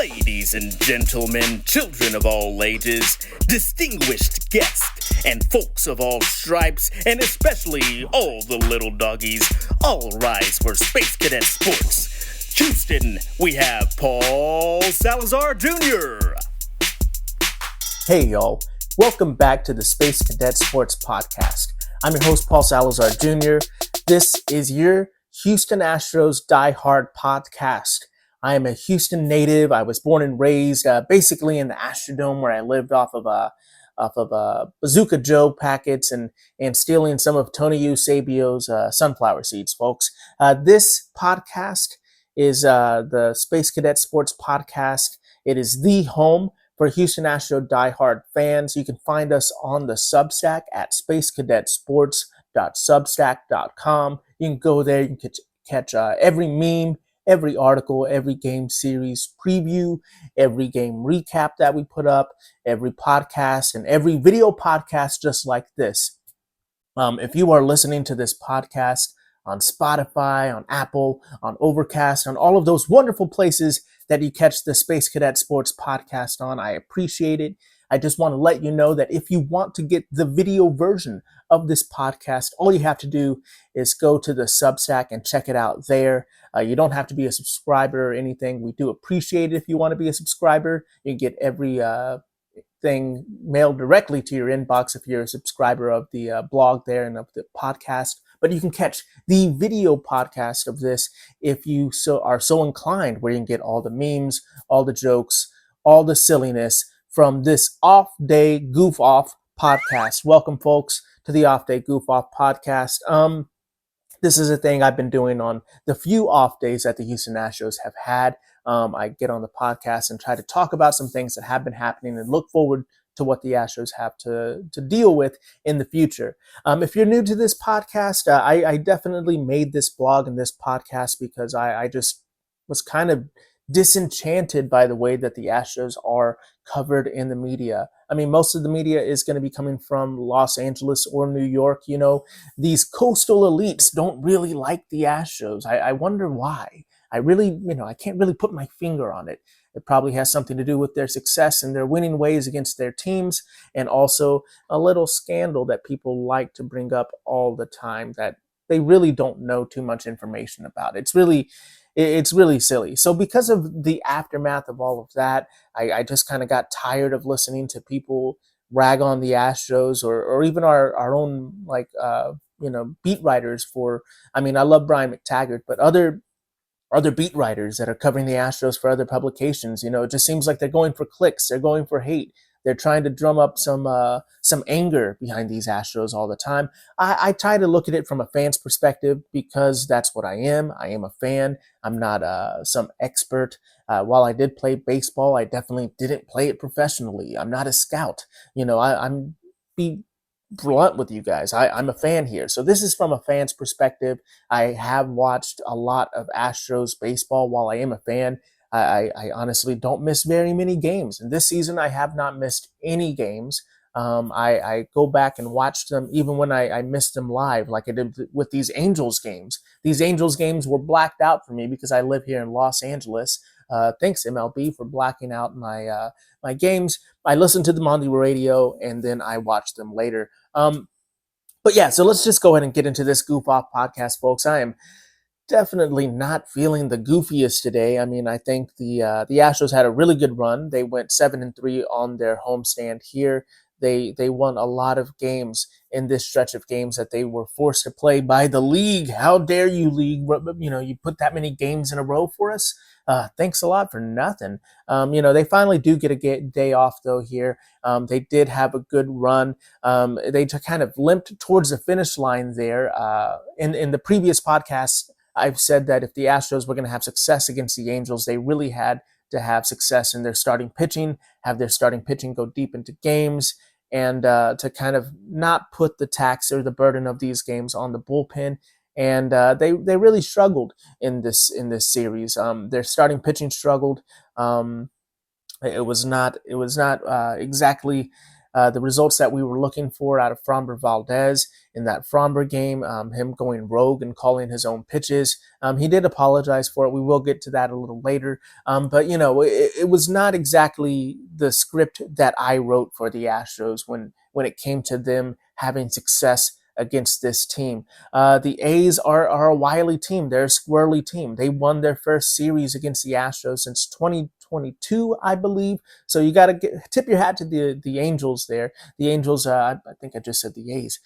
Ladies and gentlemen, children of all ages, distinguished guests, and folks of all stripes, and especially all the little doggies, all rise for Space Cadet Sports. Houston, we have Paul Salazar Jr. Hey y'all, welcome back to the Space Cadet Sports Podcast. I'm your host, Paul Salazar Jr. This is your Houston Astros Die Hard podcast. I am a Houston native. I was born and raised basically in the Astrodome, where I lived off of Bazooka Joe packets and stealing some of Tony Eusebio's sunflower seeds, folks. This podcast is the Space Cadet Sports Podcast. It is the home for Houston Astro Die Hard fans. You can find us on the Substack at spacecadetsports.substack.com. You can go there. You can catch every meme, every article, every game series preview, every game recap that we put up, every podcast, and every video podcast just like this. If you are listening to this podcast on Spotify, on Apple, on Overcast, on all of those wonderful places that you catch the Space Cadet Sports Podcast on, I appreciate it. I just want to let you know that if you want to get the video version of this podcast, all you have to do is go to the Substack and check it out there. You don't have to be a subscriber or anything. We do appreciate it if you want to be a subscriber. You can get every thing mailed directly to your inbox if you're a subscriber of the blog there and of the podcast. But you can catch the video podcast of this if you are so inclined, where you can get all the memes, all the jokes, all the silliness from this off-day goof-off podcast. Welcome, folks, to the off-day goof-off podcast. This is a thing I've been doing on the few off days that the Houston Astros have had. I get on the podcast and try to talk about some things that have been happening and look forward to what the Astros have to deal with in the future. If you're new to this podcast, I definitely made this blog and this podcast because I just was kind of disenchanted by the way that the Astros are covered in the media. I mean, most of the media is going to be coming from Los Angeles or New York. You know, these coastal elites don't really like the Astros. I wonder why. I can't really put my finger on it. It probably has something to do with their success and their winning ways against their teams, and also a little scandal that people like to bring up all the time that they really don't know too much information about. It's really silly. So because of the aftermath of all of that, I just kind of got tired of listening to people rag on the Astros or even our own beat writers I love Brian McTaggart, but other beat writers that are covering the Astros for other publications. It just seems like they're going for clicks. They're going for hate. They're trying to drum up some anger behind these Astros all the time. I try to look at it from a fan's perspective because that's what I am. I am a fan. I'm not some expert. While I did play baseball, I definitely didn't play it professionally. I'm not a scout. I'm be blunt with you guys. I'm a fan here. So this is from a fan's perspective. I have watched a lot of Astros baseball while I am a fan. I honestly don't miss very many games. And this season, I have not missed any games. I go back and watch them even when I missed them live, like I did with these Angels games. These Angels games were blacked out for me because I live here in Los Angeles. Thanks, MLB, for blacking out my games. I listened to them on the radio, and then I watched them later. But yeah, so let's just go ahead and get into this Goof Off podcast, folks. I am definitely not feeling the goofiest today. I mean, I think the Astros had a really good run. They went 7-3 on their homestand here. They won a lot of games in this stretch of games that they were forced to play by the league. How dare you, league? You put that many games in a row for us. Thanks a lot for nothing. They finally do get a day off though here. They did have a good run. They just kind of limped towards the finish line there. In the previous podcast, I've said that if the Astros were going to have success against the Angels, they really had to have success in their starting pitching, have their starting pitching go deep into games, and to kind of not put the tax or the burden of these games on the bullpen. And they really struggled in this series. Their starting pitching struggled. It was not exactly the results that we were looking for out of Framber Valdez in that Framber game, him going rogue and calling his own pitches. He did apologize for it. We will get to that a little later. But, it was not exactly the script that I wrote for the Astros when it came to them having success against this team. The A's are a wily team. They're a squirrely team. They won their first series against the Astros since 2022, I believe. So you got to tip your hat to the Angels there. The Angels, I think I just said the A's.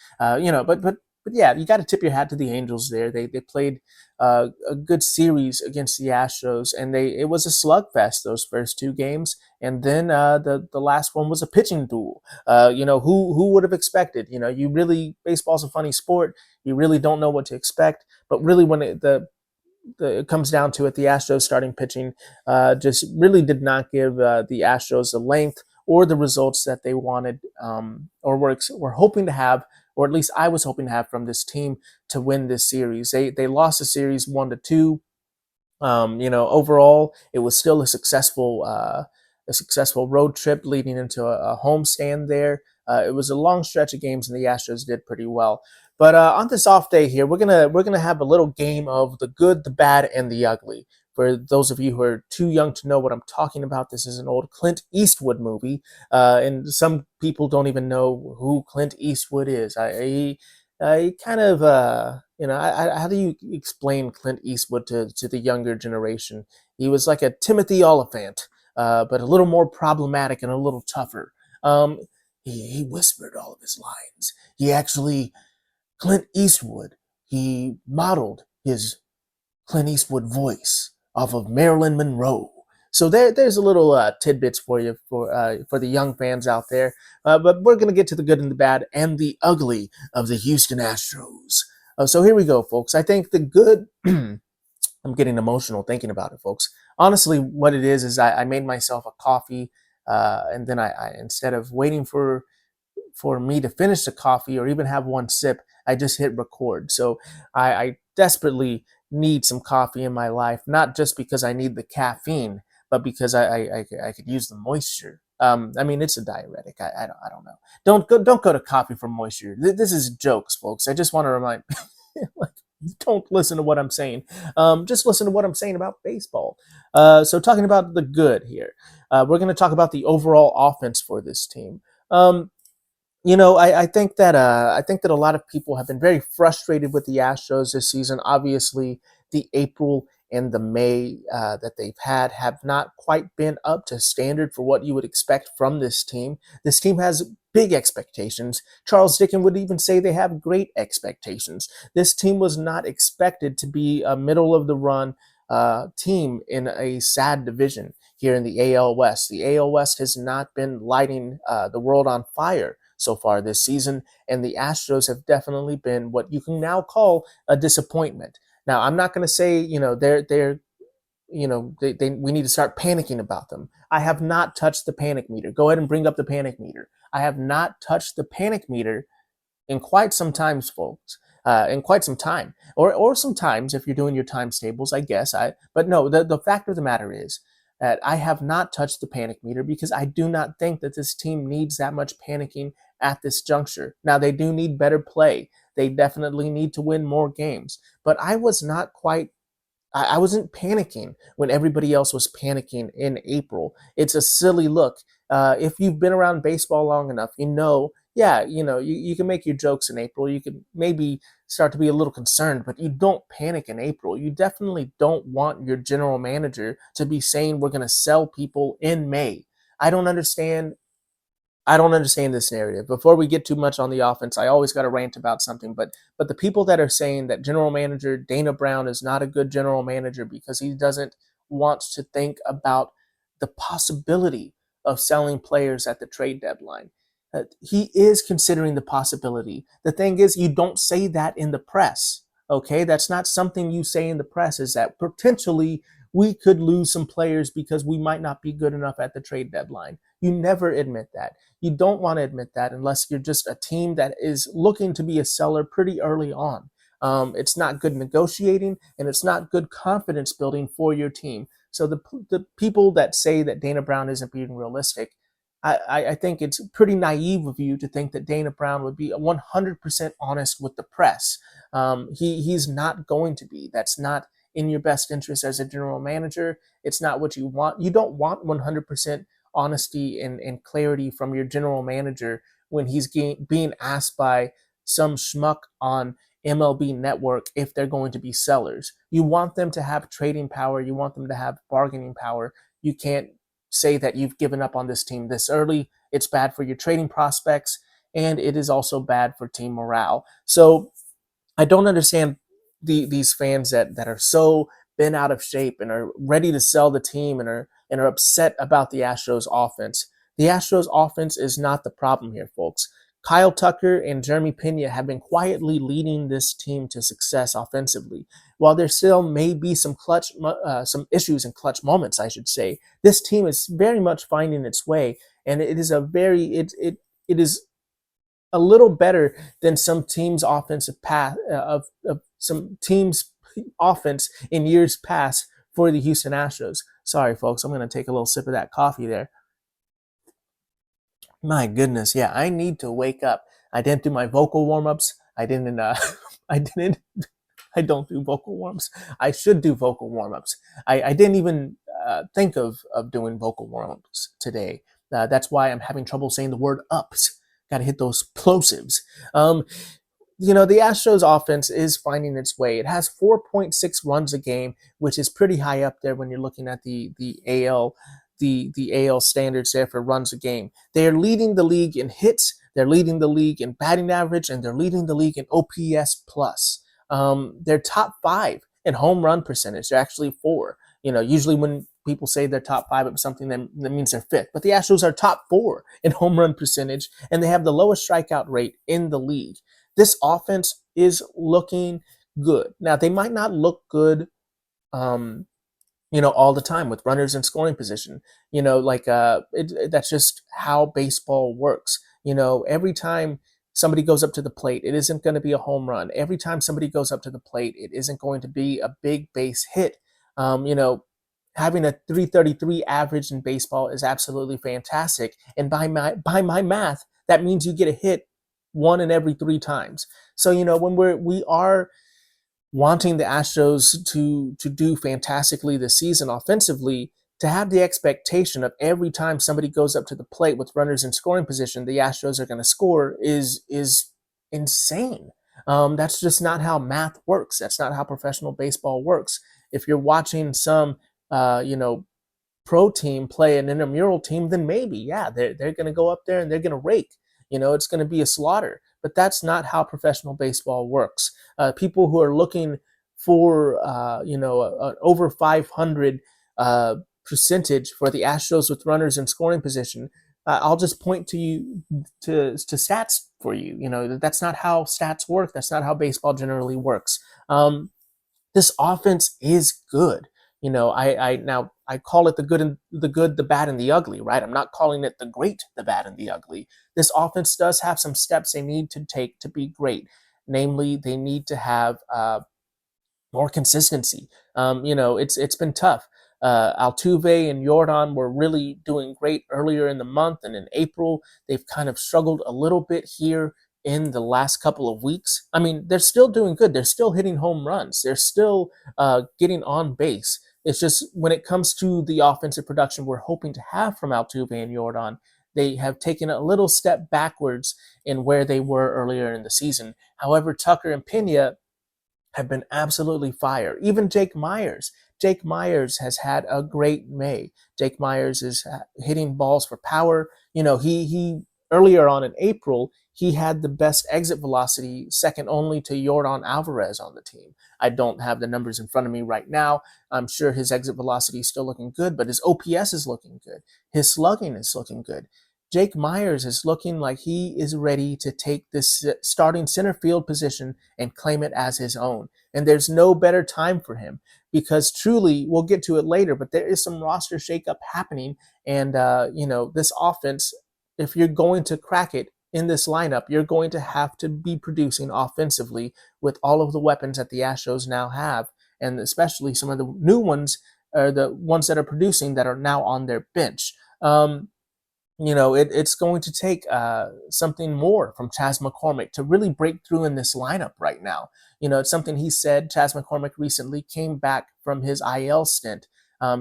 But yeah, you got to tip your hat to the Angels there. They played a good series against the Astros, and it was a slugfest those first two games. And then the last one was a pitching duel. Who would have expected? Baseball's a funny sport. You really don't know what to expect. But really, when it comes down to it, the Astros starting pitching just really did not give the Astros the length or the results that they wanted or were hoping to have, or at least I was hoping to have from this team to win this series. They lost the series 1-2. Overall, it was still a successful road trip leading into a homestand there. It was a long stretch of games, and the Astros did pretty well. But on this off day here, we're gonna have a little game of the good, the bad, and the ugly. For those of you who are too young to know what I'm talking about, this is an old Clint Eastwood movie, and some people don't even know who Clint Eastwood is. I kind of, how do you explain Clint Eastwood to the younger generation? He was like a Timothy Oliphant, but a little more problematic and a little tougher. He whispered all of his lines. Clint Eastwood, he modeled his Clint Eastwood voice off of Marilyn Monroe. So there's a little tidbits for you for the young fans out there. But we're going to get to the good and the bad and the ugly of the Houston Astros. So here we go, folks. I think the good, I'm getting emotional thinking about it, folks. Honestly, what it is I made myself a coffee, and then I instead of waiting for me to finish the coffee or even have one sip, I just hit record. So I desperately need some coffee in my life, not just because I need the caffeine, but because I could use the moisture. It's a diuretic. I don't know. Don't go to coffee for moisture. This is jokes, folks. I just want to remind, don't listen to what I'm saying. Just listen to what I'm saying about baseball. So talking about the good here, we're going to talk about the overall offense for this team. I think that a lot of people have been very frustrated with the Astros this season. Obviously, the April and the May that they've had have not quite been up to standard for what you would expect from this team. This team has big expectations. Charles Dickens would even say they have great expectations. This team was not expected to be a middle-of-the-run team in a sad division here in the AL West. The AL West has not been lighting the world on fire so far this season, and the Astros have definitely been what you can now call a disappointment. Now, I'm not going to say, we need to start panicking about them. I have not touched the panic meter. Go ahead and bring up the panic meter. I have not touched the panic meter in quite some time, folks. In quite some time, or sometimes if you're doing your times tables, I guess. But no, the fact of the matter is that I have not touched the panic meter because I do not think that this team needs that much panicking at this juncture. Now, they do need better play. They definitely need to win more games. But I wasn't panicking when everybody else was panicking in April. It's a silly look. If you've been around baseball long enough, you can make your jokes in April. You can maybe start to be a little concerned, but you don't panic in April. You definitely don't want your general manager to be saying we're going to sell people in May. I don't understand this narrative. Before we get too much on the offense, I always got to rant about something, but the people that are saying that general manager Dana Brown is not a good general manager because he doesn't want to think about the possibility of selling players at the trade deadline. He is considering the possibility. The thing is, you don't say that in the press, okay? That's not something you say in the press, is that potentially we could lose some players because we might not be good enough at the trade deadline. You never admit that. You don't want to admit that unless you're just a team that is looking to be a seller pretty early on. It's not good negotiating, and it's not good confidence building for your team. So the people that say that Dana Brown isn't being realistic, I think it's pretty naive of you to think that Dana Brown would be 100% honest with the press. He's not going to be. That's not in your best interest as a general manager. It's not what you want. You don't want 100% honesty and clarity from your general manager when he's being asked by some schmuck on MLB Network if they're going to be sellers. You want them to have trading power. You want them to have bargaining power. You can't say that you've given up on this team this early. It's bad for your trading prospects, and it is also bad for team morale. So I don't understand these fans that are so bent out of shape and are ready to sell the team and are upset about the Astros offense. The Astros offense is not the problem here, folks. Kyle Tucker and Jeremy Pena have been quietly leading this team to success offensively. While there still may be some issues and clutch moments, I should say, this team is very much finding its way, and it is it is a little better than some teams' offensive path of some teams' offense in years past for the Houston Astros. Sorry, folks, I'm going to take a little sip of that coffee there. My goodness, yeah, I need to wake up. I didn't do my vocal warm-ups. I don't do vocal warm-ups. I should do vocal warm-ups. I didn't even think of doing vocal warm-ups today. That's why I'm having trouble saying the word ups. Got to hit those plosives. The Astros offense is finding its way. It has 4.6 runs a game, which is pretty high up there when you're looking at the AL standards there for runs a game. They are leading the league in hits, they're leading the league in batting average, and they're leading the league in OPS plus. They're top 5 in home run percentage. They're actually 4. Usually when people say they're top 5 of something, that means they're 5th. But the Astros are top 4 in home run percentage, and they have the lowest strikeout rate in the league. This offense is looking good. Now, they might not look good all the time with runners in scoring position. That's just how baseball works. Every time somebody goes up to the plate, it isn't going to be a home run. Every time somebody goes up to the plate, it isn't going to be a big base hit. Having a 333 average in baseball is absolutely fantastic. And by my math, that means you get a hit 1 in every 3 times. So, when we are wanting the Astros to do fantastically this season offensively, to have the expectation of every time somebody goes up to the plate with runners in scoring position, the Astros are going to score is insane. That's just not how math works. That's not how professional baseball works. If you're watching some, pro team play an intramural team, then maybe, yeah, they're going to go up there and they're going to rake. It's going to be a slaughter. But that's not how professional baseball works. People who are looking for, an over 500 percentage for the Astros with runners in scoring position, I'll just point to you to stats for you. That's not how stats work. That's not how baseball generally works. This offense is good. I call it the good, the bad, and the ugly, right? I'm not calling it the great, the bad, and the ugly. This offense does have some steps they need to take to be great. Namely, they need to have more consistency. It's been tough. Altuve and Jordan were really doing great earlier in the month, and in April, they've kind of struggled a little bit here in the last couple of weeks. I mean, they're still doing good. They're still hitting home runs. They're still getting on base. It's just when it comes to the offensive production we're hoping to have from Altuve and Jordan, they have taken a little step backwards in where they were earlier in the season. However, Tucker and Pena have been absolutely fire. Even Jake Myers. Jake Myers has had a great May. Jake Myers is hitting balls for power. He earlier on in April, he had the best exit velocity, second only to Yordan Alvarez on the team. I don't have the numbers in front of me right now. I'm sure his exit velocity is still looking good, but his OPS is looking good. His slugging is looking good. Jake Myers is looking like he is ready to take this starting center field position and claim it as his own. And there's no better time for him because truly, we'll get to it later, but there is some roster shakeup happening. And, this offense, if you're going to crack it in this lineup, you're going to have to be producing offensively with all of the weapons that the Astros now have, and especially some of the new ones, or the ones that are producing that are now on their bench. it's going to take something more from Chas McCormick to really break through in this lineup right now. It's something he said. Chas McCormick recently came back from his IL stint.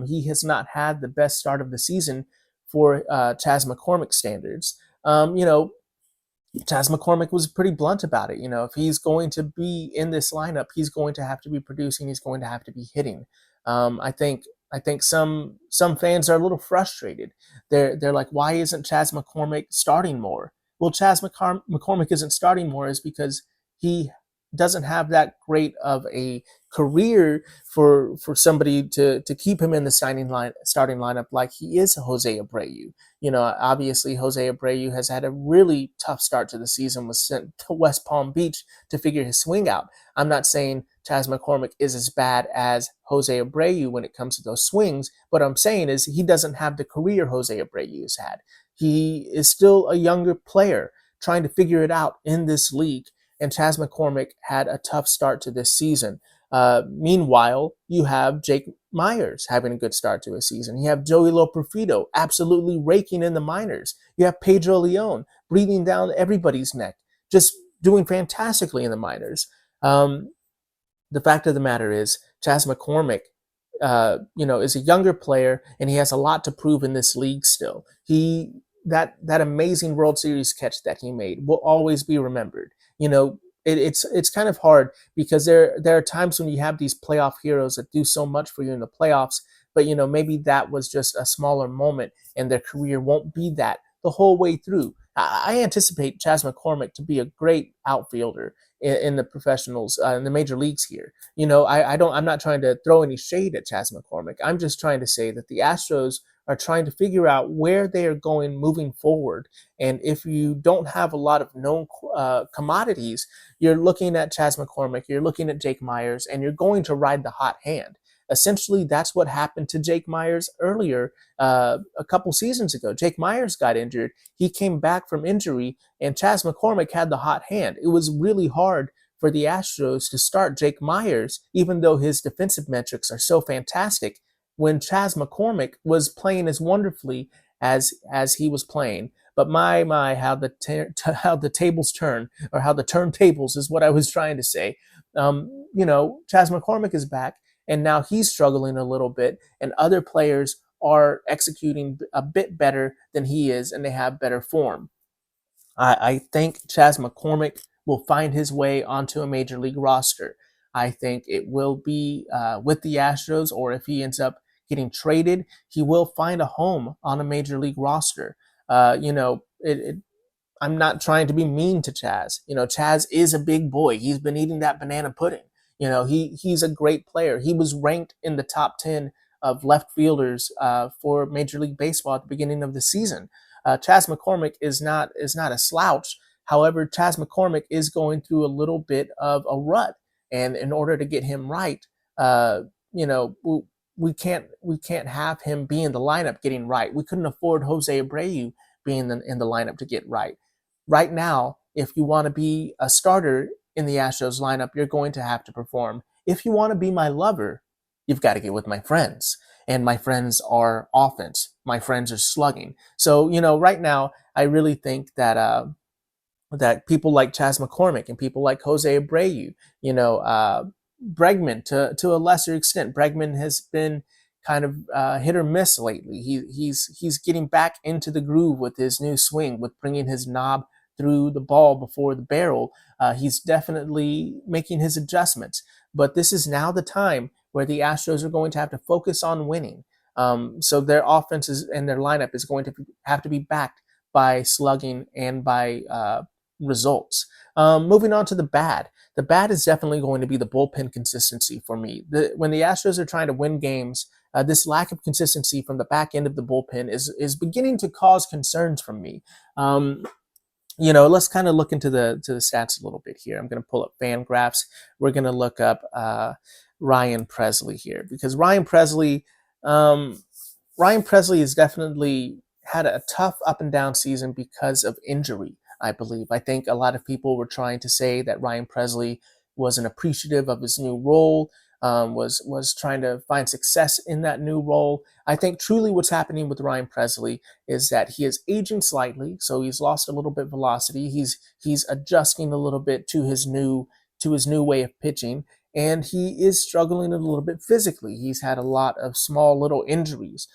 He has not had the best start of the season for Chas McCormick standards. Chas McCormick was pretty blunt about it. If he's going to be in this lineup, he's going to have to be producing. He's going to have to be hitting. I think some fans are a little frustrated. They're like, why isn't Chas McCormick starting more? Well, McCormick isn't starting more is because he doesn't have that great of a career for somebody to keep him in the starting lineup like he is Jose Abreu. Obviously Jose Abreu has had a really tough start to the season, was sent to West Palm Beach to figure his swing out. I'm not saying Chas McCormick is as bad as Jose Abreu when it comes to those swings. What I'm saying is he doesn't have the career Jose Abreu has had. He is still a younger player trying to figure it out in this league, and Chas McCormick had a tough start to this season. Meanwhile, you have Jake Myers having a good start to his season. You have Joey Loperfido absolutely raking in the minors. You have Pedro Leon breathing down everybody's neck, just doing fantastically in the minors. The fact of the matter is, Chas McCormick, is a younger player, and he has a lot to prove in this league still. That amazing World Series catch that he made will always be remembered. It's kind of hard because there are times when you have these playoff heroes that do so much for you in the playoffs, but maybe that was just a smaller moment, and their career won't be that the whole way through. I anticipate Chas McCormick to be a great outfielder in the professionals, in the major leagues here. I'm not trying to throw any shade at Chas McCormick. I'm just trying to say that the Astros are trying to figure out where they are going moving forward. And if you don't have a lot of known commodities, you're looking at Chas McCormick, you're looking at Jake Myers, and you're going to ride the hot hand. Essentially, that's what happened to Jake Myers earlier, a couple seasons ago. Jake Myers got injured. He came back from injury, and Chas McCormick had the hot hand. It was really hard for the Astros to start Jake Myers, even though his defensive metrics are so fantastic, when Chas McCormick was playing as wonderfully as he was playing. But my, how the tables turn, or how the turntables is what I was trying to say. Chas McCormick is back, and now he's struggling a little bit, and other players are executing a bit better than he is, and they have better form. I think Chas McCormick will find his way onto a major league roster. I think it will be with the Astros, or if he ends up getting traded, he will find a home on a major league roster. I'm not trying to be mean to Chas. Chas is a big boy. He's been eating that banana pudding. He's a great player. He was ranked in the top 10 of left fielders for Major League Baseball at the beginning of the season. Chas McCormick is not a slouch. However, Chas McCormick is going through a little bit of a rut, and in order to get him right, we can't have him be in the lineup getting right. We couldn't afford Jose Abreu being in the lineup to get right. Right now, if you want to be a starter in the Astros lineup, you're going to have to perform. If you want to be my lover, you've got to get with my friends. And my friends are offense. My friends are slugging. So, right now, I really think that that people like Chas McCormick and people like Jose Abreu, Bregman to a lesser extent. Bregman has been kind of hit or miss lately. He's getting back into the groove with his new swing, with bringing his knob through the ball before the barrel. He's definitely making his adjustments. But this is now the time where the Astros are going to have to focus on winning. So their offenses and their lineup is going to have to be backed by slugging and by results. Moving on to the bad. The bad is definitely going to be the bullpen consistency for me. When the Astros are trying to win games, this lack of consistency from the back end of the bullpen is beginning to cause concerns from me. Let's kind of look into the stats a little bit here. I'm going to pull up FanGraphs. We're going to look up Ryan Pressly here, because Ryan Pressly has definitely had a tough up and down season because of injury, I believe. I think a lot of people were trying to say that Ryan Pressly wasn't appreciative of his new role. was trying to find success in that new role. I think truly what's happening with Ryan Presley is that he is aging slightly, so he's lost a little bit of velocity. He's adjusting a little bit to his new way of pitching, and he is struggling a little bit physically. He's had a lot of small little injuries.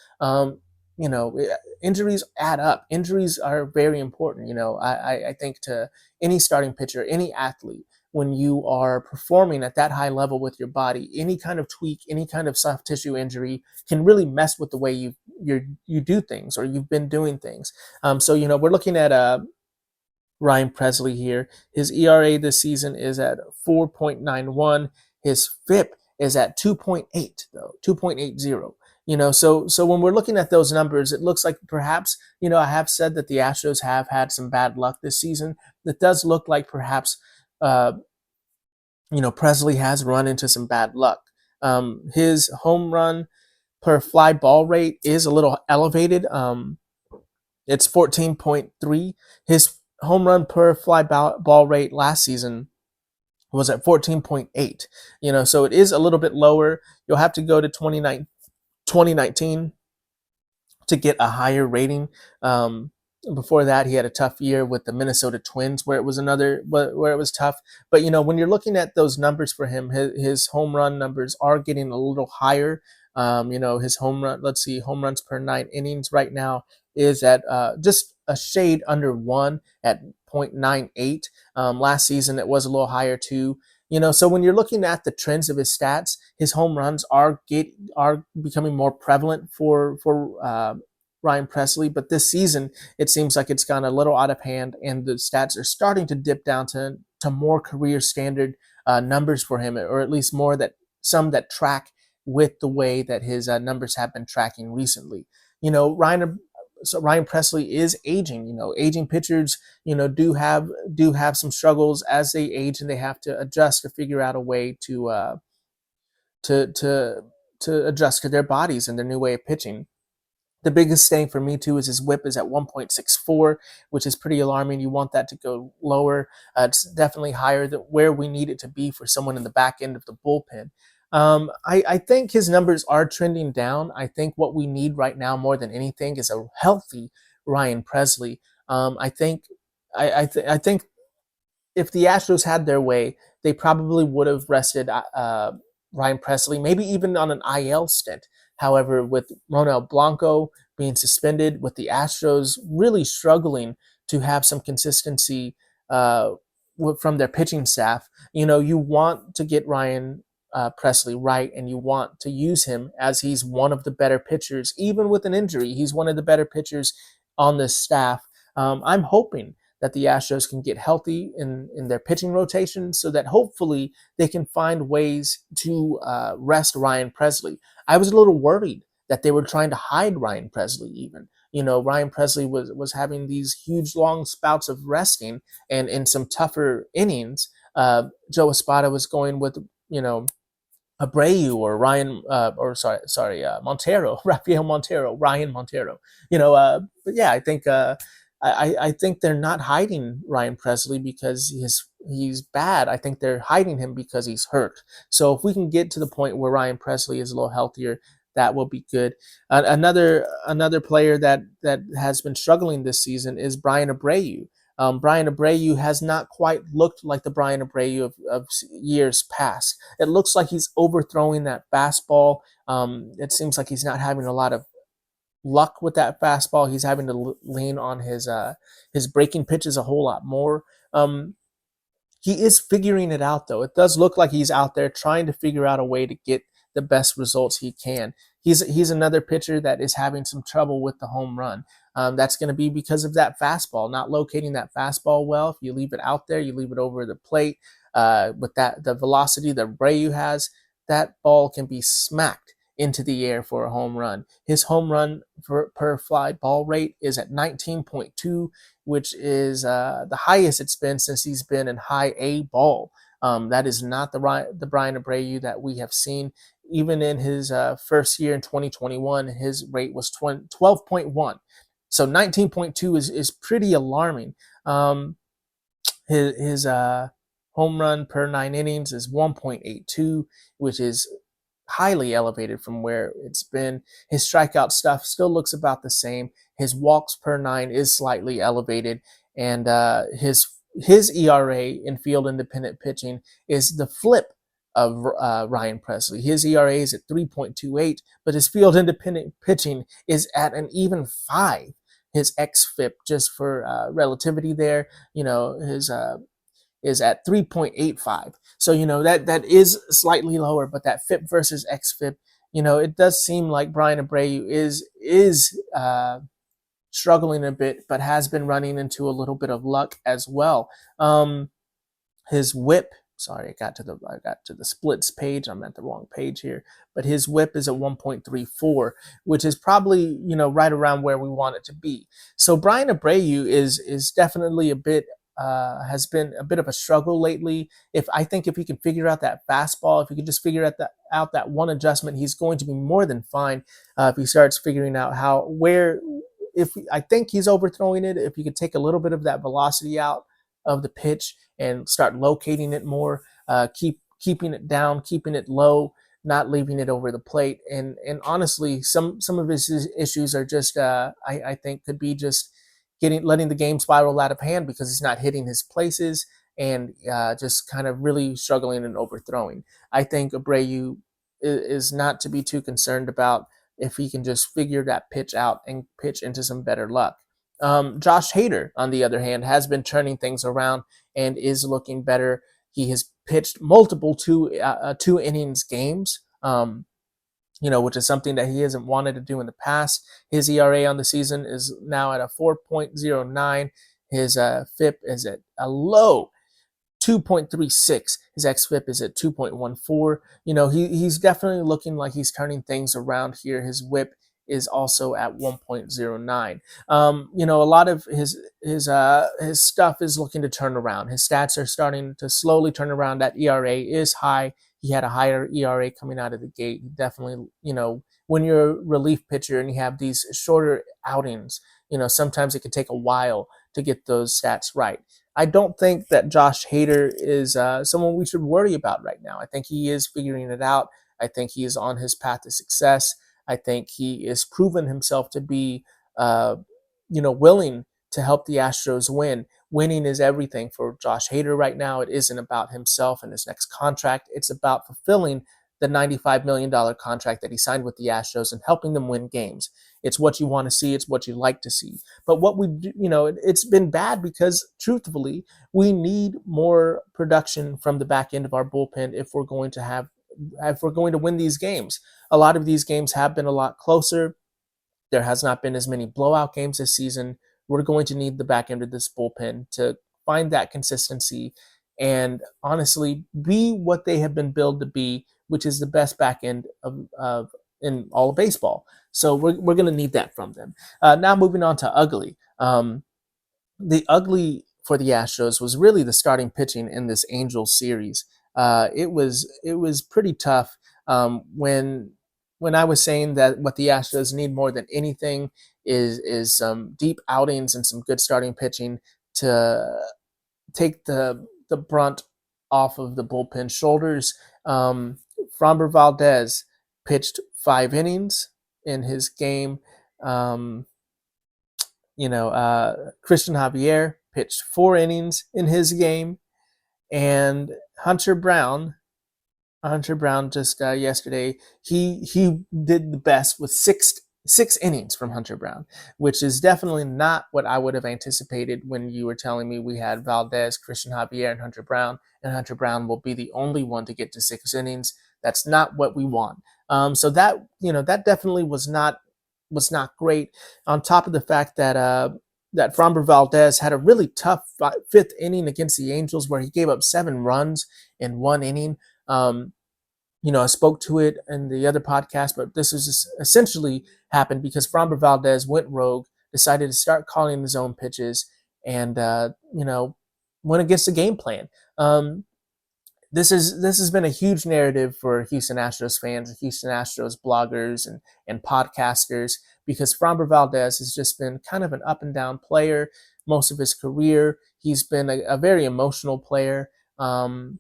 You know, injuries add up. Injuries are very important. You know, I think to any starting pitcher, any athlete, when you are performing at that high level with your body, any kind of tweak, any kind of soft tissue injury can really mess with the way you do things or you've been doing things. So, you know, we're looking at Ryan Presley here. His ERA this season is at 4.91. His FIP is at 2.8, though, 2.80. You know, so when we're looking at those numbers, it looks like perhaps, you know, I have said that the Astros have had some bad luck this season. It does look like perhaps, you know, Presley has run into some bad luck. His home run per fly ball rate is a little elevated. It's 14.3. His home run per fly ball rate last season was at 14.8. You know, so it is a little bit lower. You'll have to go to 2019 to get a higher rating. Before that, he had a tough year with the Minnesota Twins, where it was tough. But you know, when you're looking at those numbers for him, his home run numbers are getting a little higher. You know, his home runs per 9 innings right now is at just a shade under 1 at 0.98. Last season, it was a little higher too. You know, so when you're looking at the trends of his stats, his home runs are becoming more prevalent for Ryan Presley. But this season, it seems like it's gone a little out of hand, and the stats are starting to dip down to more career standard numbers for him, or at least some that track with the way that his numbers have been tracking recently. You know, Ryan Presley is aging. You know, aging pitchers, you know, do have some struggles as they age, and they have to adjust to figure out a way to adjust to their bodies and their new way of pitching. The biggest thing for me too is his WHIP is at 1.64, which is pretty alarming. You want that to go lower. It's definitely higher than where we need it to be for someone in the back end of the bullpen. I think his numbers are trending down. I think what we need right now more than anything is a healthy Ryan Presley. I think if the Astros had their way, they probably would have rested Ryan Presley, maybe even on an IL stint. However, with Ronel Blanco being suspended, with the Astros really struggling to have some consistency from their pitching staff, you know, you want to get Ryan Presley right, and you want to use him as he's one of the better pitchers, even with an injury. He's one of the better pitchers on this staff. I'm hoping that the Astros can get healthy in their pitching rotation so that hopefully they can find ways to rest Ryan Presley. I was a little worried that they were trying to hide Ryan Presley even. You know, Ryan Presley was having these huge long spouts of resting, and in some tougher innings, Joe Espada was going with, you know, Abreu or Montero, Rafael Montero, Ryan Montero. You know, but yeah, I think I think they're not hiding Ryan Presley because he's bad. I think they're hiding him because he's hurt. So if we can get to the point where Ryan Presley is a little healthier, that will be good. Another player that has been struggling this season is Brian Abreu. Brian Abreu has not quite looked like the Brian Abreu of years past. It looks like he's overthrowing that fastball. It seems like he's not having a lot of luck with that fastball. He's having to lean on his breaking pitches a whole lot more. He is figuring it out, though. It does look like he's out there trying to figure out a way to get the best results he can. He's another pitcher that is having some trouble with the home run. That's going to be because of that fastball, not locating that fastball well. If you leave it out there, you leave it over the plate, with the velocity that Abreu has, that ball can be smacked into the air for a home run. His home run per fly ball rate is at 19.2, which is the highest it's been since he's been in high A ball. That is not the Brian Abreu that we have seen. Even in his first year in 2021, his rate was 12.1. So 19.2 is pretty alarming. Hold home run per 9 innings is 1.82, which is highly elevated from where it's been. His strikeout stuff still looks about the same. His walks per 9 is slightly elevated, and his ERA in field independent pitching is the flip of Ryan Presley. His ERA is at 3.28, but his field independent pitching is at an even 5. His xFIP, just for relativity there, his is at 3.85. So, that is slightly lower, but that FIP versus xFIP, it does seem like Bryan Abreu is struggling a bit, but has been running into a little bit of luck as well. His whip, sorry, I got to the splits page. I'm at the wrong page here, but his whip is at 1.34, which is probably, right around where we want it to be. So Bryan Abreu is definitely has been a bit of a struggle lately. I think if he can figure out that fastball, if he can just figure out that one adjustment, he's going to be more than fine. If he starts figuring out I think he's overthrowing it. If you could take a little bit of that velocity out of the pitch and start locating it more, keeping it down, keeping it low, not leaving it over the plate. And honestly, some of his issues are just, I think could be just letting the game spiral out of hand because he's not hitting his places and just kind of really struggling and overthrowing. I think Abreu is not to be too concerned about if he can just figure that pitch out and pitch into some better luck. Josh Hader, on the other hand, has been turning things around and is looking better. He has pitched multiple two innings games, which is something that he hasn't wanted to do in the past. His ERA on the season is now at a 4.09. His FIP is at a low 2.36. His xFIP is at 2.14. He's definitely looking like he's turning things around here. His whip is also at 1.09. A lot of his stuff is looking to turn around. His stats are starting to slowly turn around. That ERA is high. He had a higher ERA coming out of the gate. Definitely, when you're a relief pitcher and you have these shorter outings, sometimes it can take a while to get those stats right. I don't think that Josh Hader is someone we should worry about right now. I think he is figuring it out. I think he is on his path to success. I think he is proven himself to be, willing to help the Astros win. Winning is everything for Josh Hader right now. It isn't about himself and his next contract. It's about fulfilling the $95 million contract that he signed with the Astros and helping them win games. It's what you want to see. It's what you like to see. But what we do, it's been bad because, truthfully, we need more production from the back end of our bullpen if we're going to win these games. A lot of these games have been a lot closer. There has not been as many blowout games this season. We're going to need the back end of this bullpen to find that consistency and honestly be what they have been billed to be, which is the best back end of in all of baseball. So we're going to need that from them. Now moving on to ugly. The ugly for the Astros was really the starting pitching in this Angels series. It was pretty tough when I was saying that what the Astros need more than anything is some deep outings and some good starting pitching to take the brunt off of the bullpen shoulders. Framber Valdez pitched 5 innings in his game. Christian Javier pitched 4 innings in his game, and Hunter Brown just yesterday, he did the best with six innings from Hunter Brown, which is definitely not what I would have anticipated when you were telling me we had Valdez, Christian Javier, and Hunter Brown will be the only one to get to 6 innings. That's not what we want. So that definitely was not great. On top of the fact that Framber Valdez had a really tough 5th inning against the Angels where he gave up 7 runs in 1 inning. I spoke to it in the other podcast, but this is essentially happened because Framber Valdez went rogue, decided to start calling his own pitches, and went against the game plan. This has been a huge narrative for Houston Astros fans, Houston Astros bloggers and podcasters, because Framber Valdez has just been kind of an up and down player most of his career. He's been a very emotional player. And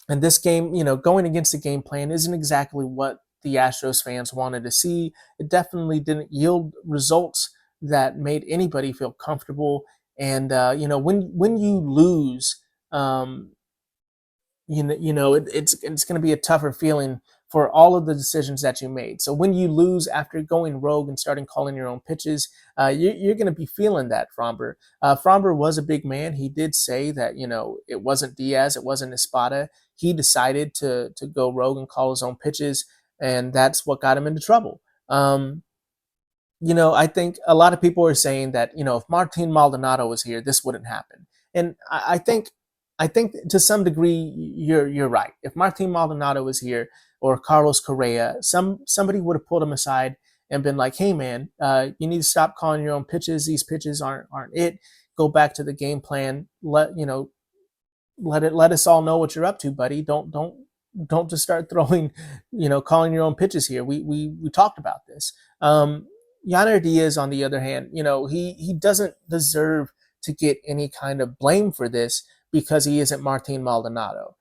this game, going against the game plan isn't exactly what the Astros fans wanted to see. It definitely didn't yield results that made anybody feel comfortable. And when you lose, um, it's going to be a tougher feeling for all of the decisions that you made. So when you lose after going rogue and starting calling your own pitches, you're going to be feeling that. Fromber. Fromber was a big man. He did say that it wasn't Diaz, it wasn't Espada. He decided to go rogue and call his own pitches, and that's what got him into trouble. I think a lot of people are saying that, if Martin Maldonado was here, this wouldn't happen. And I think to some degree you're right. If Martin Maldonado was here or Carlos Correa, somebody would have pulled him aside and been like, "Hey man, you need to stop calling your own pitches. These pitches aren't it. Go back to the game plan. Let us all know what you're up to, buddy. Don't just start throwing, calling your own pitches here. We talked about this." Yainer Diaz, on the other hand, he doesn't deserve to get any kind of blame for this because he isn't Martin Maldonado.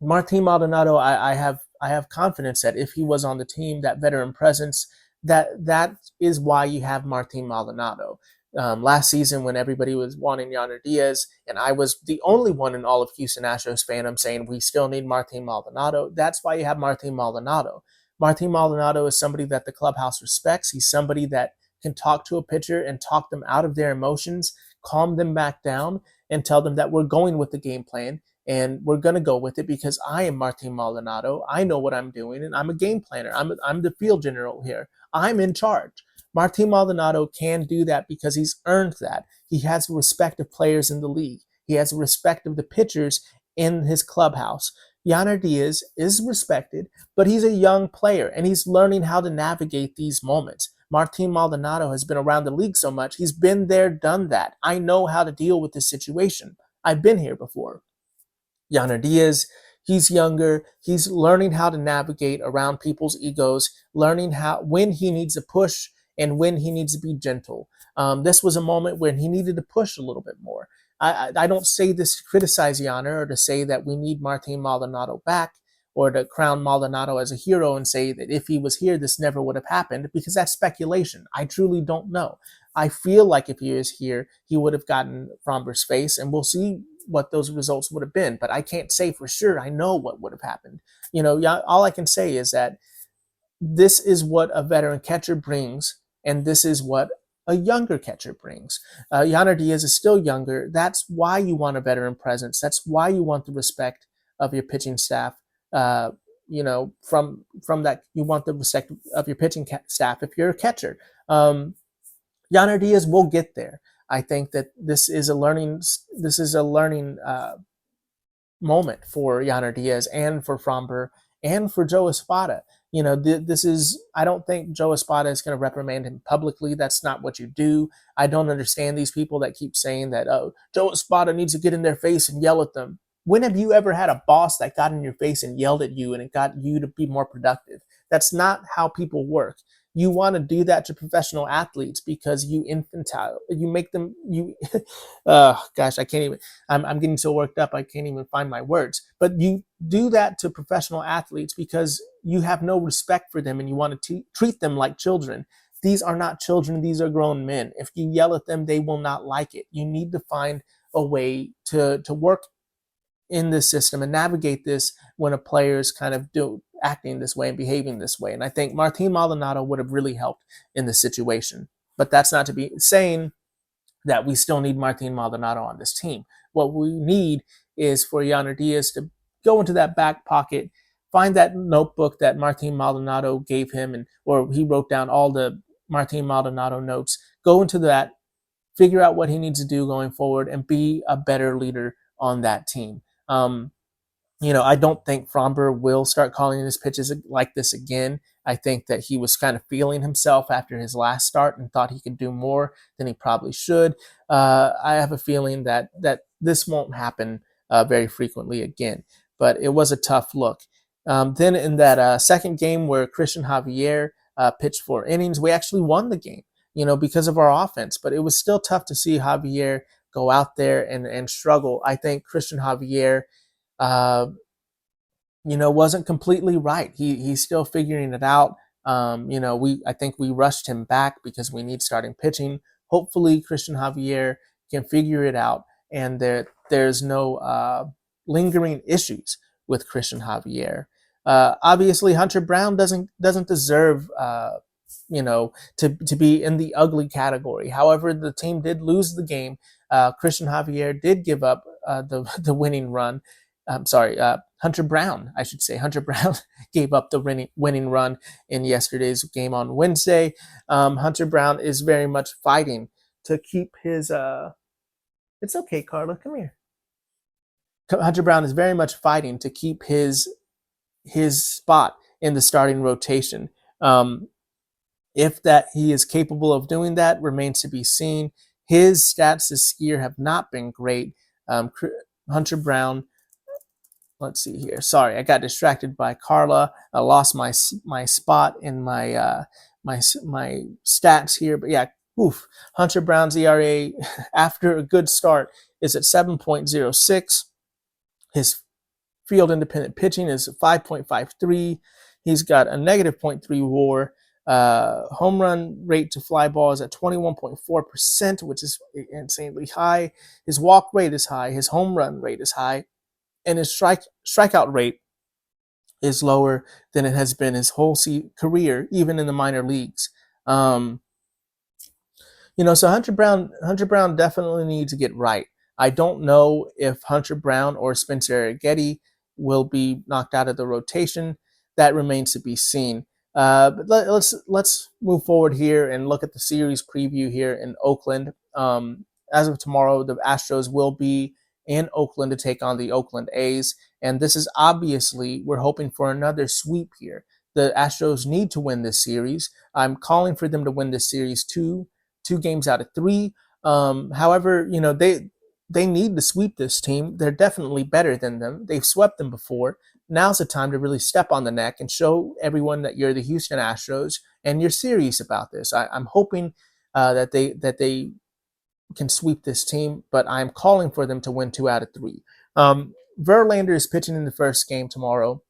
Martin Maldonado, I have confidence that if he was on the team, that veteran presence, that is why you have Martin Maldonado. Last season, when everybody was wanting Yainer Diaz, and I was the only one in all of Houston Astros fandom saying we still need Martin Maldonado, that's why you have Martin Maldonado. Martin Maldonado is somebody that the clubhouse respects. He's somebody that can talk to a pitcher and talk them out of their emotions, calm them back down, and tell them that we're going with the game plan and we're going to go with it because I am Martin Maldonado. I know what I'm doing, and I'm a game planner. I'm the field general here. I'm in charge. Martin Maldonado can do that because he's earned that. He has the respect of players in the league. He has the respect of the pitchers in his clubhouse. Yainer Diaz is respected, but he's a young player, and he's learning how to navigate these moments. Martin Maldonado has been around the league so much. He's been there, done that. I know how to deal with this situation. I've been here before. Yainer Diaz, he's younger. He's learning how to navigate around people's egos, learning when he needs to push and when he needs to be gentle. This was a moment when he needed to push a little bit more. I don't say this to criticize Yainer or to say that we need Martin Maldonado back or to crown Maldonado as a hero and say that if he was here, this never would have happened, because that's speculation. I truly don't know. I feel like if he was here, he would have gotten Fromber's face, and we'll see what those results would have been. But I can't say for sure I know what would have happened. All I can say is that this is what a veteran catcher brings, and this is what a younger catcher brings. Yainer Diaz is still younger. That's why you want a veteran presence. That's why you want the respect of your pitching staff. From that, you want the respect of your pitching staff if you're a catcher. Yainer Diaz will get there. I think that this is a learning moment for Yainer Diaz and for Fromber and for Joe Espada. I don't think Joe Espada is going to reprimand him publicly. That's not what you do. I don't understand these people that keep saying that, oh, Joe Espada needs to get in their face and yell at them. When have you ever had a boss that got in your face and yelled at you and it got you to be more productive? That's not how people work. You want to do that to professional athletes because you make them, gosh, I can't even, I'm getting so worked up, I can't even find my words. But you do that to professional athletes because you have no respect for them and you want to treat them like children. These are not children, these are grown men. If you yell at them, they will not like it. You need to find a way to work in this system and navigate this when a player is kind of acting this way and behaving this way. And I think Martin Maldonado would have really helped in this situation. But that's not to be saying that we still need Martin Maldonado on this team. What we need is for Yainer Diaz to go into that back pocket, find that notebook that Martin Maldonado gave him, or he wrote down all the Martin Maldonado notes, go into that, figure out what he needs to do going forward, and be a better leader on that team. I don't think Fromber will start calling his pitches like this again. I think that he was kind of feeling himself after his last start and thought he could do more than he probably should. I have a feeling that this won't happen very frequently again, but it was a tough look. Then in that second game where Christian Javier pitched 4 innings, we actually won the game, because of our offense, but it was still tough to see Javier go out there and struggle. I think Christian Javier, wasn't completely right. He's still figuring it out. I think we rushed him back because we need starting pitching. Hopefully, Christian Javier can figure it out, and there's no lingering issues with Christian Javier. Obviously, Hunter Brown doesn't deserve to be in the ugly category. However, the team did lose the game. Christian Javier did give up the winning run. I'm sorry, Hunter Brown, I should say. Hunter Brown gave up the winning run in yesterday's game on Wednesday. Hunter Brown is very much fighting to keep his. It's okay, Carla, come here. Hunter Brown is very much fighting to keep his spot in the starting rotation. If that he is capable of doing that remains to be seen. His stats this year have not been great. Hunter Brown. Let's see here. Sorry, I got distracted by Carla. I lost my spot in my stats here. But yeah, Hunter Brown's ERA after a good start is at 7.06. His field independent pitching is 5.53. He's got a negative 0.3 WAR. Home run rate to fly ball is at 21.4%, which is insanely high. His walk rate is high. His home run rate is high. And his strikeout rate is lower than it has been his whole career, even in the minor leagues. So Hunter Brown definitely needs to get right. I don't know if Hunter Brown or Spencer Arrighetti will be knocked out of the rotation. That remains to be seen. But let's move forward here and look at the series preview here in Oakland. As of tomorrow, the Astros will be in Oakland to take on the Oakland A's. And this is obviously, we're hoping for another sweep here. The Astros need to win this series. I'm calling for them to win this series two games out of 3. However, they need to sweep this team. They're definitely better than them. They've swept them before. Now's the time to really step on the neck and show everyone that you're the Houston Astros and you're serious about this. I'm hoping that they can sweep this team, but I'm calling for them to win 2 out of 3. Verlander is pitching in the first game tomorrow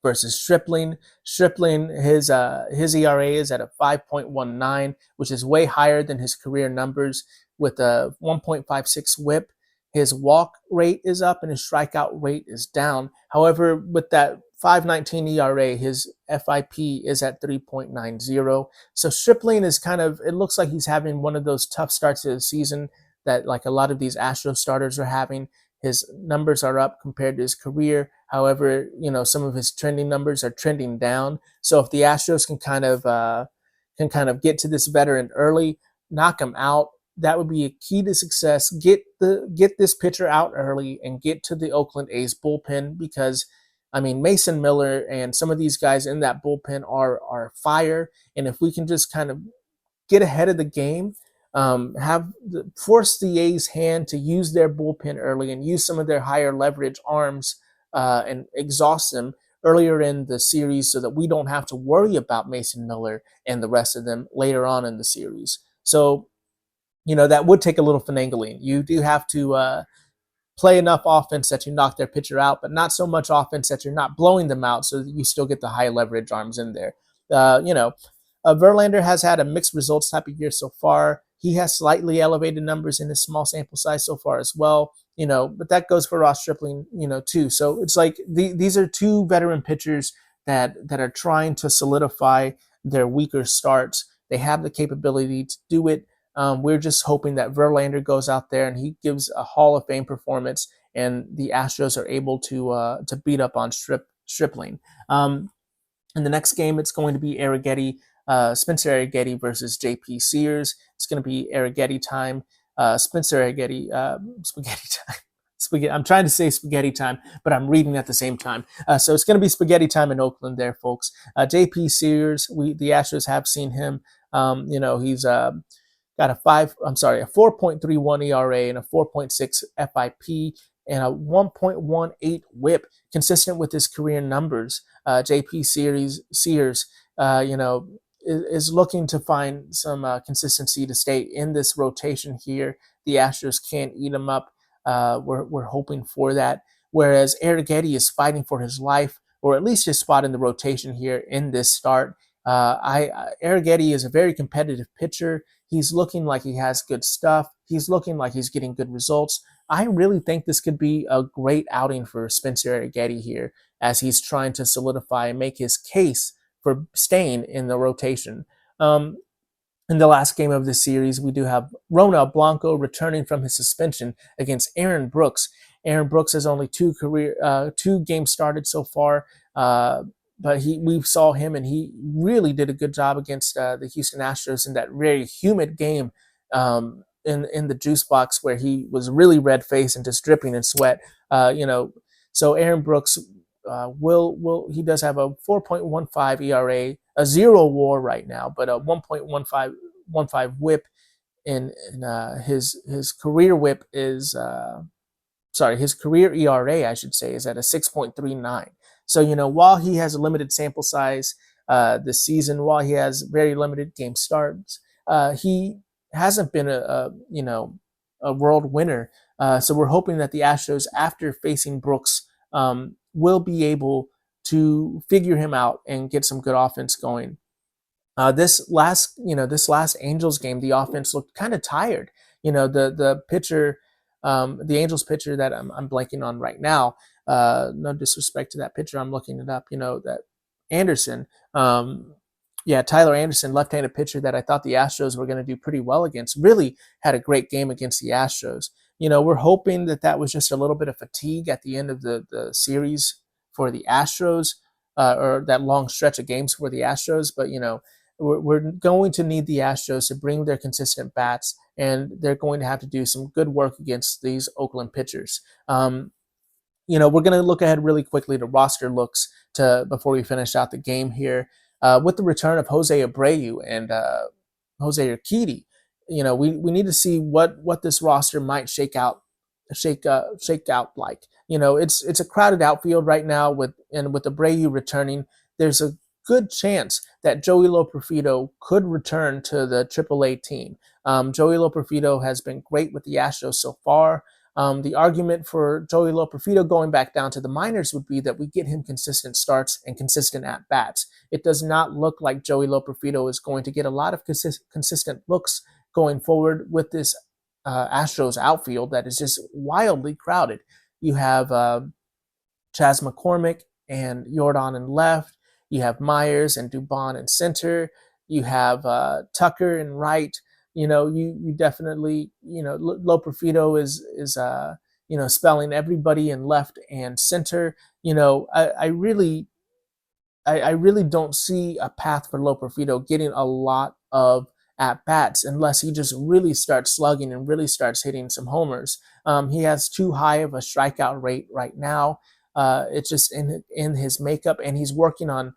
versus Stripling. Stripling, his ERA is at a 5.19, which is way higher than his career numbers with a 1.56 WHIP. His walk rate is up and his strikeout rate is down. However, with that 5.19 ERA, his FIP is at 3.90. So Stripling is it looks like he's having one of those tough starts of the season that like a lot of these Astros starters are having. His numbers are up compared to his career. However, some of his trending numbers are trending down. So if the Astros can kind of get to this veteran early, knock him out, that would be a key to success. Get this pitcher out early and get to the Oakland A's bullpen because, Mason Miller and some of these guys in that bullpen are fire. And if we can just kind of get ahead of the game, force the A's hand to use their bullpen early and use some of their higher leverage arms and exhaust them earlier in the series so that we don't have to worry about Mason Miller and the rest of them later on in the series. So, that would take a little finagling. You do have to play enough offense that you knock their pitcher out, but not so much offense that you're not blowing them out so that you still get the high leverage arms in there. Verlander has had a mixed results type of year so far. He has slightly elevated numbers in his small sample size so far as well, but that goes for Ross Stripling, too. So it's like these are 2 veteran pitchers that are trying to solidify their weaker starts. They have the capability to do it. We're just hoping that Verlander goes out there and he gives a Hall of Fame performance and the Astros are able to beat up on Stripling. In the next game, it's going to be Spencer Arrighetti versus JP Sears. It's going to be Arrighetti time. Spencer Arrighetti, spaghetti time. I'm trying to say spaghetti time, but I'm reading at the same time. So it's going to be spaghetti time in Oakland there, folks. JP Sears, the Astros have seen him. He's got a 4.31 ERA and a 4.6 FIP and a 1.18 WHIP, consistent with his career numbers. JP Sears, is looking to find some consistency to stay in this rotation here. The Astros can't eat him up. We're hoping for that. Whereas Arrighetti is fighting for his life, or at least his spot in the rotation here in this start. Arrighetti is a very competitive pitcher. He's looking like he has good stuff. He's looking like he's getting good results. I really think this could be a great outing for Spencer Arrighetti here as he's trying to solidify and make his case for staying in the rotation. In the last game of the series, we do have Ronald Blanco returning from his suspension against Aaron Brooks. Aaron Brooks has only two games started so far, but we saw him and he really did a good job against the Houston Astros in that very humid game in the juice box where he was really red faced and just dripping in sweat. So Aaron Brooks he does have a 4.15 ERA, a 0 WAR right now, but a 1.15 WHIP. In his career WHIP is his career ERA, I should say, is at a 6.39. So while he has a limited sample size this season, while he has very limited game starts, he hasn't been a world winner. So we're hoping that the Astros, after facing Brooks, will be able to figure him out and get some good offense going. This last Angels game, the offense looked kind of tired. The pitcher, the Angels pitcher that I'm blanking on right now. No disrespect to that pitcher, I'm looking it up. That Anderson. Tyler Anderson, left-handed pitcher that I thought the Astros were going to do pretty well against, really had a great game against the Astros. We're hoping that was just a little bit of fatigue at the end of the series for the Astros, or that long stretch of games for the Astros. But, we're going to need the Astros to bring their consistent bats, and they're going to have to do some good work against these Oakland pitchers. We're going to look ahead really quickly to roster looks before we finish out the game here. With the return of Jose Abreu and Jose Urquidy, we need to see what this roster might shake out like. It's a crowded outfield right now with Abreu returning. There's a good chance that Joey Loperfido could return to the AAA team. Joey Loperfido has been great with the Astros so far. The argument for Joey Loperfido going back down to the minors would be that we get him consistent starts and consistent at-bats. It does not look like Joey Loperfido is going to get a lot of consistent looks going forward with this Astros outfield that is just wildly crowded. You have Chas McCormick and Jordan in left. You have Myers and Dubon in center. You have Tucker in right. You definitely, Loperfido is spelling everybody in left and center. I really don't see a path for Loperfido getting a lot of at-bats unless he just really starts slugging and really starts hitting some homers. He has too high of a strikeout rate right now. It's just in his makeup, and he's working on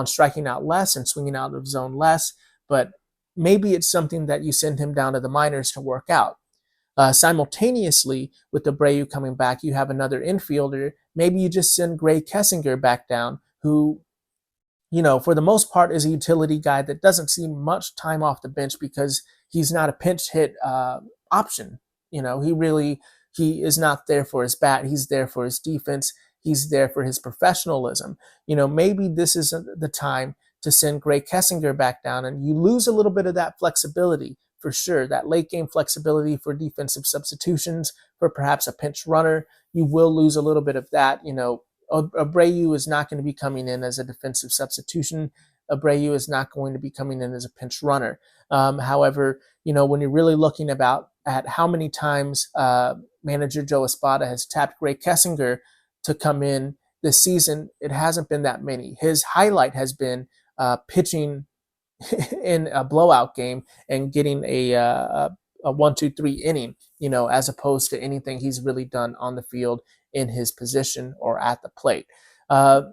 striking out less and swinging out of zone less, but maybe it's something that you send him down to the minors to work out. Simultaneously, with Abreu coming back, you have another infielder. Maybe you just send Gray Kessinger back down, who, for the most part is a utility guy that doesn't see much time off the bench because he's not a pinch hit option. He is not there for his bat. He's there for his defense. He's there for his professionalism. Maybe this is the time to send Gray Kessinger back down, and you lose a little bit of that flexibility for sure, that late game flexibility for defensive substitutions, for perhaps a pinch runner. You will lose a little bit of that. Abreu is not going to be coming in as a defensive substitution. Abreu is not going to be coming in as a pinch runner. However, when you're really looking at how many times manager Joe Espada has tapped Gray Kessinger to come in this season, it hasn't been that many. His highlight has been pitching in a blowout game and getting a 1-2-3 inning, as opposed to anything he's really done on the field in his position or at the plate. I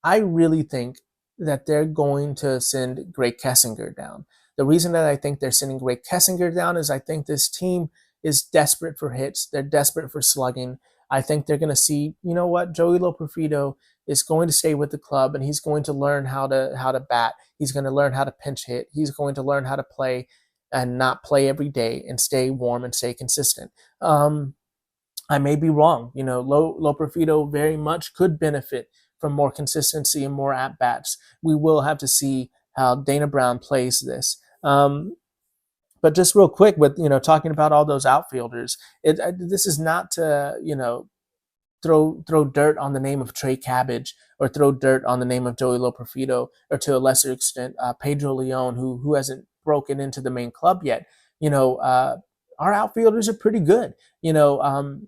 really think that they're going to send Gray Kessinger down. The reason that I think they're sending Gray Kessinger down is I think this team is desperate for hits. They're desperate for slugging. I think they're going to see, Joey Loperfido is going to stay with the club, and he's going to learn how to bat. He's going to learn how to pinch hit. He's going to learn how to play and not play every day and stay warm and stay consistent. I may be wrong. Loperfido very much could benefit from more consistency and more at bats. We will have to see how Dana Brown plays this. But just real quick, with talking about all those outfielders, this is not to throw dirt on the name of Trey Cabbage or throw dirt on the name of Joey Loperfido, or to a lesser extent Pedro Leon, who hasn't broken into the main club yet. Our outfielders are pretty good. And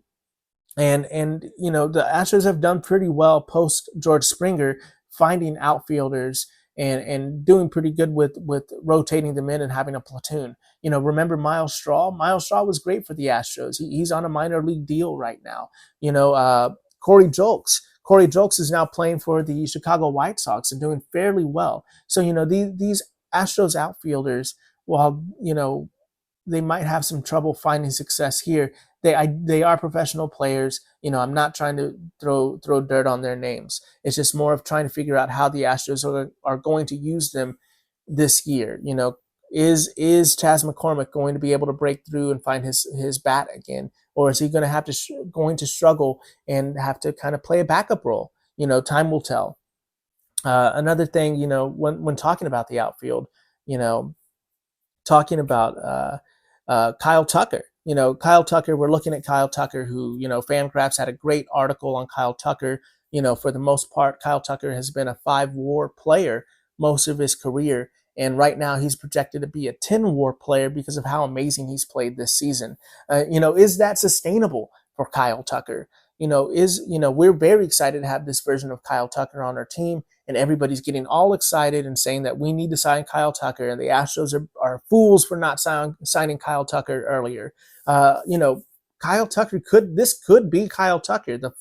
the Astros have done pretty well post George Springer, finding outfielders and doing pretty good with rotating them in and having a platoon. Remember Miles Straw? Miles Straw was great for the Astros. He's on a minor league deal right now. Corey Julks. Corey Julks is now playing for the Chicago White Sox and doing fairly well. So, these Astros outfielders, while, they might have some trouble finding success here, they are professional players. I'm not trying to throw dirt on their names. It's just more of trying to figure out how the Astros are going to use them this year. Is Chas McCormick going to be able to break through and find his bat again, or is he going to have to struggle and have to kind of play a backup role? Time will tell. Another thing, when talking about the outfield, talking about Kyle Tucker. Kyle Tucker, we're looking at Kyle Tucker, who, Fangraphs had a great article on Kyle Tucker. For the most part, Kyle Tucker has been a 5-WAR player most of his career. And right now he's projected to be a 10-WAR player because of how amazing he's played this season. Is that sustainable for Kyle Tucker? We're very excited to have this version of Kyle Tucker on our team, and everybody's getting all excited and saying that we need to sign Kyle Tucker, and the Astros are fools for not signing Kyle Tucker earlier. Kyle Tucker could be Kyle Tucker, the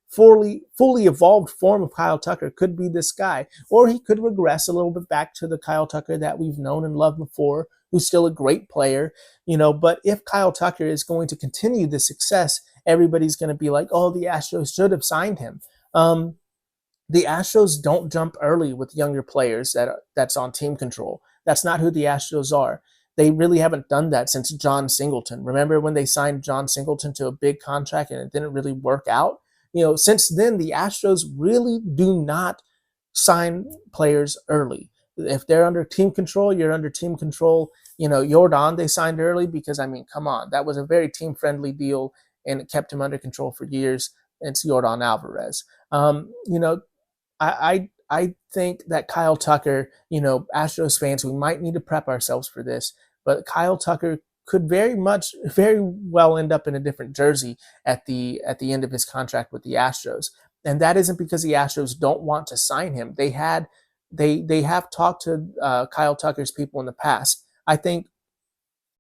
fully evolved form of Kyle Tucker could be this guy, or he could regress a little bit back to the Kyle Tucker that we've known and loved before, who's still a great player, but if Kyle Tucker is going to continue the success, everybody's going to be like, oh, the Astros should have signed him. The Astros don't jump early with younger players that's on team control. That's not who the Astros are. They really haven't done that since John Singleton. Remember when they signed John Singleton to a big contract and it didn't really work out? Since then, the Astros really do not sign players early. If they're under team control, you're under team control. Yordan, they signed early because, come on, that was a very team-friendly deal and it kept him under control for years. It's Yordan Alvarez. I think that Kyle Tucker, Astros fans, we might need to prep ourselves for this, but Kyle Tucker could very well end up in a different jersey at the end of his contract with the Astros. And that isn't because the Astros don't want to sign him. They have talked to Kyle Tucker's people in the past. I think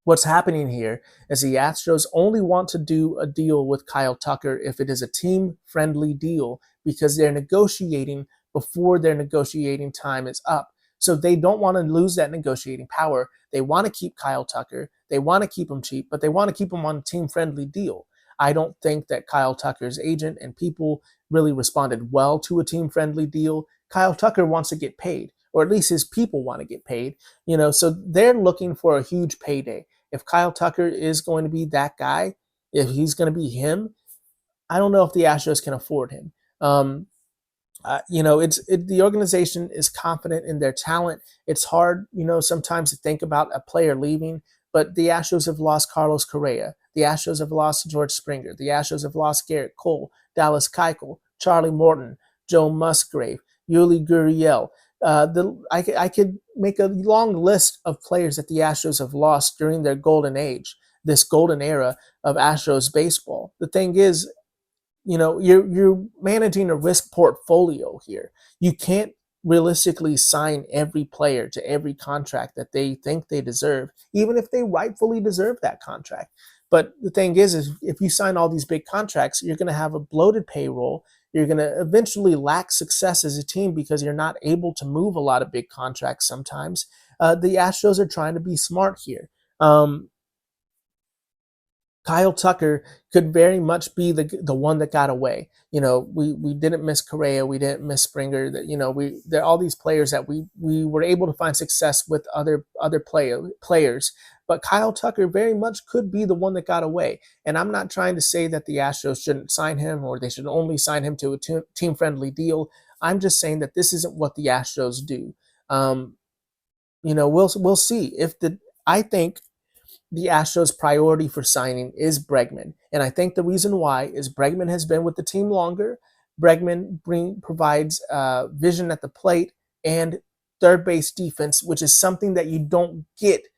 what's happening here is the Astros only want to do a deal with Kyle Tucker if it is a team-friendly deal, because they're negotiating before their negotiating time is up. So they don't want to lose that negotiating power. They want to keep Kyle Tucker. They want to keep him cheap, but they want to keep him on a team-friendly deal. I don't think that Kyle Tucker's agent and people really responded well to a team-friendly deal. Kyle Tucker wants to get paid, or at least his people want to get paid. So they're looking for a huge payday. If Kyle Tucker is going to be that guy, if he's going to be him, I don't know if the Astros can afford him. The organization is confident in their talent. It's hard, sometimes to think about a player leaving, but the Astros have lost Carlos Correa. The Astros have lost George Springer. The Astros have lost Garrett Cole, Dallas Keuchel, Charlie Morton, Joe Musgrave, Yuli Gurriel. I could make a long list of players that the Astros have lost during their golden age, this golden era of Astros baseball. The thing is, you're managing a risk portfolio here. You can't realistically sign every player to every contract that they think they deserve, even if they rightfully deserve that contract. But the thing is if you sign all these big contracts, you're going to have a bloated payroll. You're going to eventually lack success as a team because you're not able to move a lot of big contracts sometimes. The Astros are trying to be smart here. Kyle Tucker could very much be the one that got away. We didn't miss Correa, we didn't miss Springer. That there are all these players that we were able to find success with other players, but Kyle Tucker very much could be the one that got away. And I'm not trying to say that the Astros shouldn't sign him or they should only sign him to a team friendly deal. I'm just saying that this isn't what the Astros do. We'll see I think the Astros' priority for signing is Bregman. And I think the reason why is Bregman has been with the team longer. Bregman provides vision at the plate and third base defense, which is something that you don't get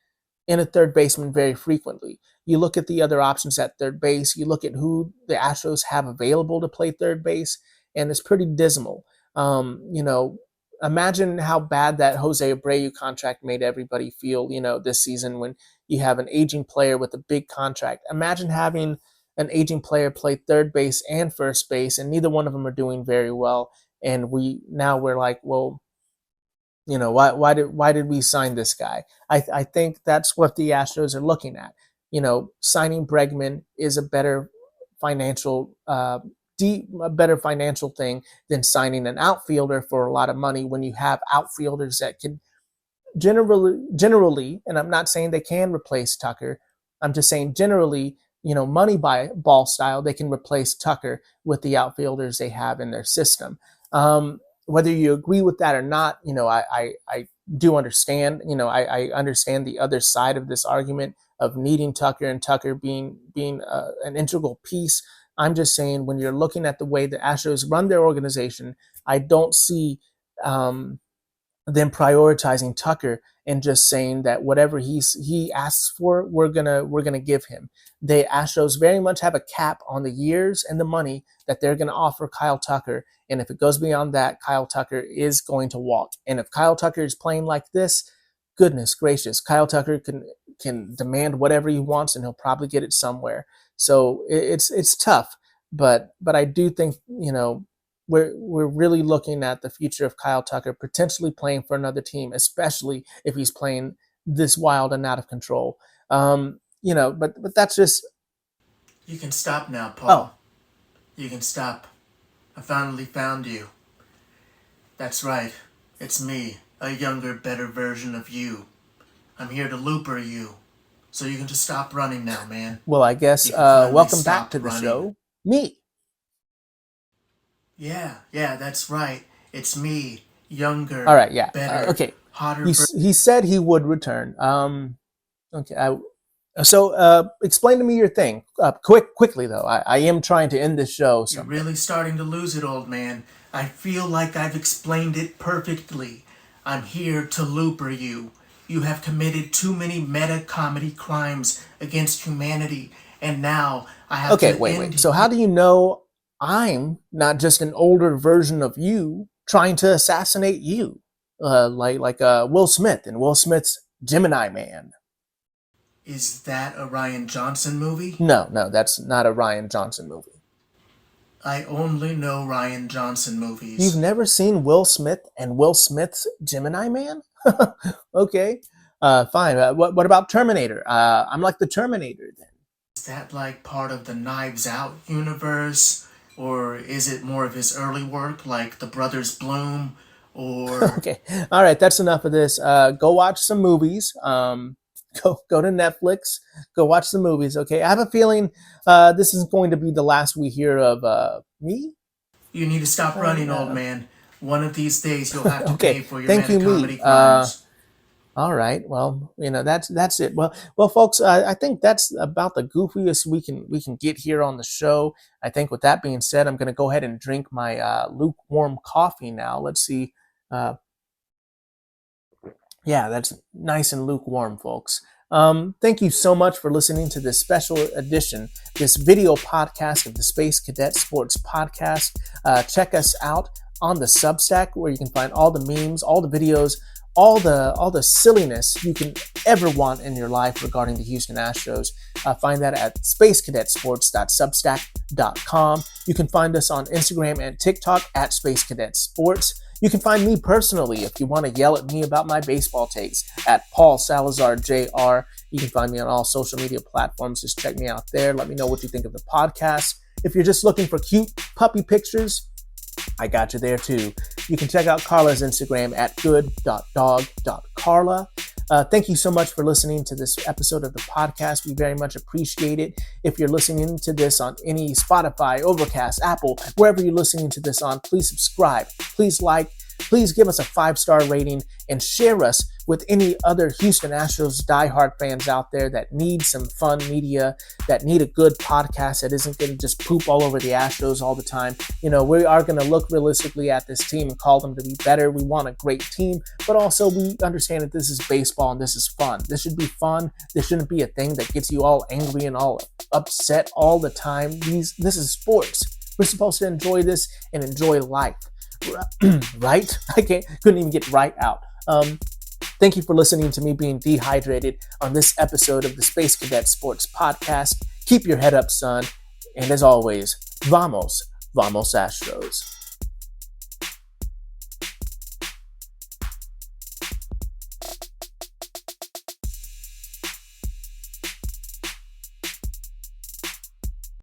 in a third baseman very frequently. You look at the other options at third base, you look at who the Astros have available to play third base, and it's pretty dismal. Imagine how bad that Jose Abreu contract made everybody feel, this season when you have an aging player with a big contract. Imagine having an aging player play third base and first base, and neither one of them are doing very well. And we're like, well, why did we sign this guy? I think that's what the Astros are looking at. Signing Bregman is a better financial thing than signing an outfielder for a lot of money when you have outfielders that can generally, and I'm not saying they can replace Tucker. I'm just saying generally, money by ball style, they can replace Tucker with the outfielders they have in their system. Whether you agree with that or not, I do understand. I understand the other side of this argument of needing Tucker and Tucker being an integral piece. I'm just saying when you're looking at the way the Astros run their organization, I don't see them prioritizing Tucker and just saying that whatever he asks for, we're gonna give him. The Astros very much have a cap on the years and the money that they're gonna offer Kyle Tucker. And if it goes beyond that, Kyle Tucker is going to walk. And if Kyle Tucker is playing like this, goodness gracious, Kyle Tucker can demand whatever he wants and he'll probably get it somewhere. So it's tough, but I do think we're really looking at the future of Kyle Tucker potentially playing for another team, especially if he's playing this wild and out of control. But that's just. You can stop now, Paul. Oh. You can stop. I finally found you. That's right. It's me, a younger, better version of you. I'm here to looper you. So you can just stop running now, man. Well, I guess welcome back to the show. Me. Yeah, that's right. It's me, younger. All right, yeah. Better, okay. Hotter. He said he would return. Okay. So explain to me your thing. Quickly, though. I am trying to end this show. You're really starting to lose it, old man. I feel like I've explained it perfectly. I'm here to looper you. You have committed too many meta-comedy crimes against humanity, and now I have to end. Okay, wait. So how do you know I'm not just an older version of you trying to assassinate you? Like Will Smith and Will Smith's Gemini Man. Is that a Rian Johnson movie? No, that's not a Rian Johnson movie. I only know Rian Johnson movies. You've never seen Will Smith and Will Smith's Gemini Man? Okay, fine. What about Terminator? I'm like the Terminator then. Is that like part of the Knives Out universe? Or is it more of his early work like The Brothers Bloom? Or Okay, all right, that's enough of this. Go watch some movies. Go to Netflix. Go watch the movies. Okay, I have a feeling this is going to be the last we hear of me. You need to stop running, old man. One of these days you'll have to pay for your Thank you, comedy crimes. All right. Well, that's it. Well, folks, I think that's about the goofiest we can get here on the show. I think with that being said, I'm going to go ahead and drink my lukewarm coffee now. Let's see. Yeah, that's nice and lukewarm, folks. Thank you so much for listening to this special edition, this video podcast of the Space Cadet Sports Podcast. Check us out on the Substack, where you can find all the memes, all the videos, all the silliness you can ever want in your life regarding the Houston Astros. Find that at spacecadetsports.substack.com. You can find us on Instagram and TikTok at Space Cadet Sports. You can find me personally if you want to yell at me about my baseball takes at Paul Salazar Jr. You can find me on all social media platforms. Just check me out there. Let me know what you think of the podcast. If you're just looking for cute puppy pictures, I got you there too. You can check out Carla's Instagram at good.dog.carla. Thank you so much for listening to this episode of the podcast. We very much appreciate it. If you're listening to this on any Spotify, Overcast, Apple, wherever you're listening to this on, please subscribe, please like, please give us a 5-star rating and share us with any other Houston Astros diehard fans out there that need some fun media, that need a good podcast that isn't going to just poop all over the Astros all the time. You know, we are going to look realistically at this team and call them to be better. We want a great team, but also we understand that this is baseball and this is fun. This should be fun. This shouldn't be a thing that gets you all angry and all upset all the time. This is sports. We're supposed to enjoy this and enjoy life. Right? Couldn't even get right out. Thank you for listening to me being dehydrated on this episode of the Space Cadet Sports Podcast. Keep your head up, son. And as always, vamos Astros.